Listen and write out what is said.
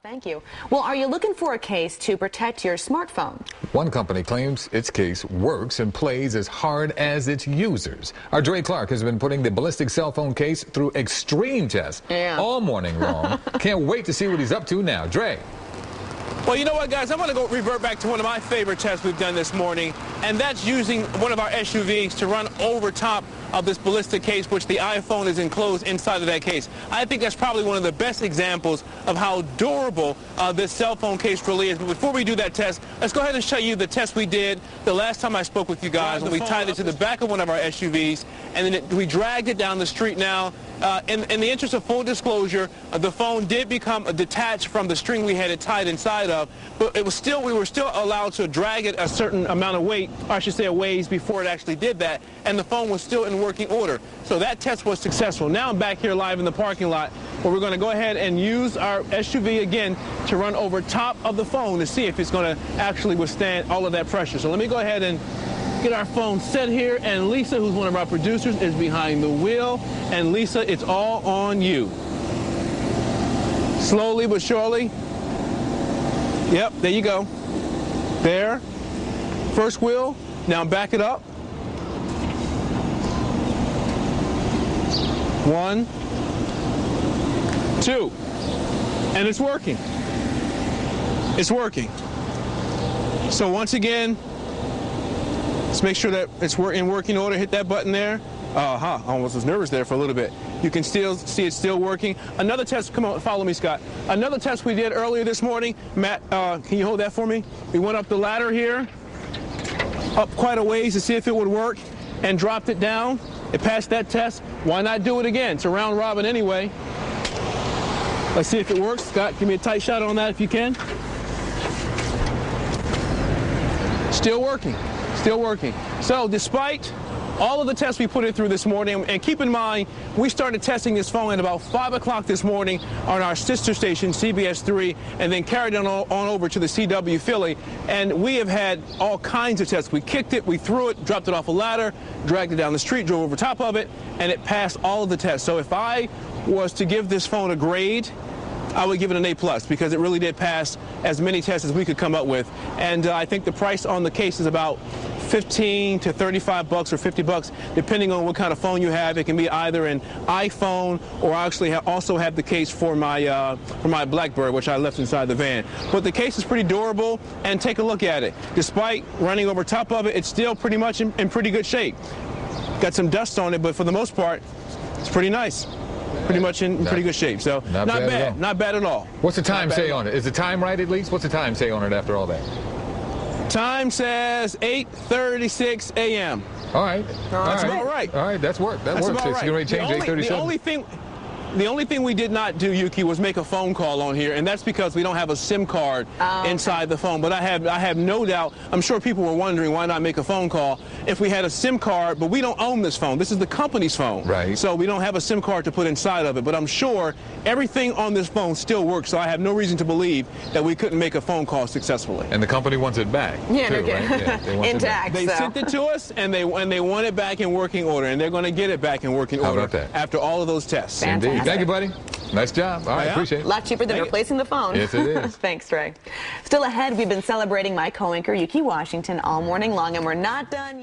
Thank you. Well, are you looking for a case to protect your smartphone? One company claims its case works and plays as hard as its users. Our Dre Clark has been putting the Ballistic cell phone case through extreme tests all morning long. Can't wait to see what he's up to now. Dre. Well, you know what, guys? I'm going to go revert back to one of my favorite tests we've done this morning, and that's using one of our SUVs to run over top of this Ballistic case, which the iPhone is enclosed inside of that case. I think that's probably one of the best examples of how durable this cell phone case really is. But before we do that test, let's go ahead and show you the test we did the last time I spoke with you guys, when we tied it to the back of one of our SUVs, and then we dragged it down the street. Now, in the interest of full disclosure, the phone did become detached from the string we had it tied inside of, but it was still, we were still allowed to drag it a certain amount of weight, or I should say a ways, before it actually did that, and the phone was still in working order. So that test was successful. Now I'm back here live in the parking lot, where we're going to go ahead and use our SUV again to run over top of the phone to see if it's going to actually withstand all of that pressure. So let me go ahead and get our phone set here, and Lisa, who's one of our producers, is behind the wheel. And Lisa, it's all on you. Slowly but surely. Yep, there you go. There. First wheel. Now back it up. 1, 2. And it's working. It's working. So once again, let's make sure that it's in working order. Hit that button there. I almost was nervous there for a little bit. You can still see it's still working. Another test, come on, follow me, Scott. Another test we did earlier this morning. Matt, can you hold that for me? We went up the ladder here, up quite a ways to see if it would work, and dropped it down. It passed that test. Why not do it again? It's a round robin anyway. Let's see if it works. Scott, give me a tight shot on that if you can. Still working. Still working. So despite all of the tests we put it through this morning, and keep in mind, we started testing this phone at about 5 o'clock this morning on our sister station, CBS 3, and then carried on over to the CW Philly, and we have had all kinds of tests. We kicked it, we threw it, dropped it off a ladder, dragged it down the street, drove over top of it, and it passed all of the tests. So if I was to give this phone a grade, I would give it an A+, because it really did pass as many tests as we could come up with. And I think the price on the case is about $15 to $35 or $50, depending on what kind of phone you have. It can be either an iPhone, or I actually also have the case for my BlackBerry, which I left inside the van. But the case is pretty durable, and take a look at it. Despite running over top of it, it's still pretty much in pretty good shape. Got some dust on it, but for the most part, it's pretty nice. Pretty much in pretty good shape. So not bad. Not bad at all. What's the time say on it? Is the time right at least? What's the time say on it after all that? Time says 8:36 a.m. All right. That's about right. All right, that's work. That works. About right. You're ready to change 8:37. The only thing we did not do, Yuki, was make a phone call on here, and that's because we don't have a SIM card inside the phone. But I have no doubt, I'm sure people were wondering why not make a phone call if we had a SIM card, but we don't own this phone. This is the company's phone. Right. So we don't have a SIM card to put inside of it. But I'm sure everything on this phone still works, so I have no reason to believe that we couldn't make a phone call successfully. And the company wants it back. Yeah, too, right? Yeah, they want intact. They sent it to us, and they want it back in working order, and they're going to get it back in working order. How about that? After all of those tests. Fantastic. Indeed. Thank you, buddy. Nice job. All right, appreciate it. A lot cheaper than replacing the phone. Yes, it is. Thanks, Trey. Still ahead, we've been celebrating my co-anchor, Yuki Washington, all morning long, and we're not done yet.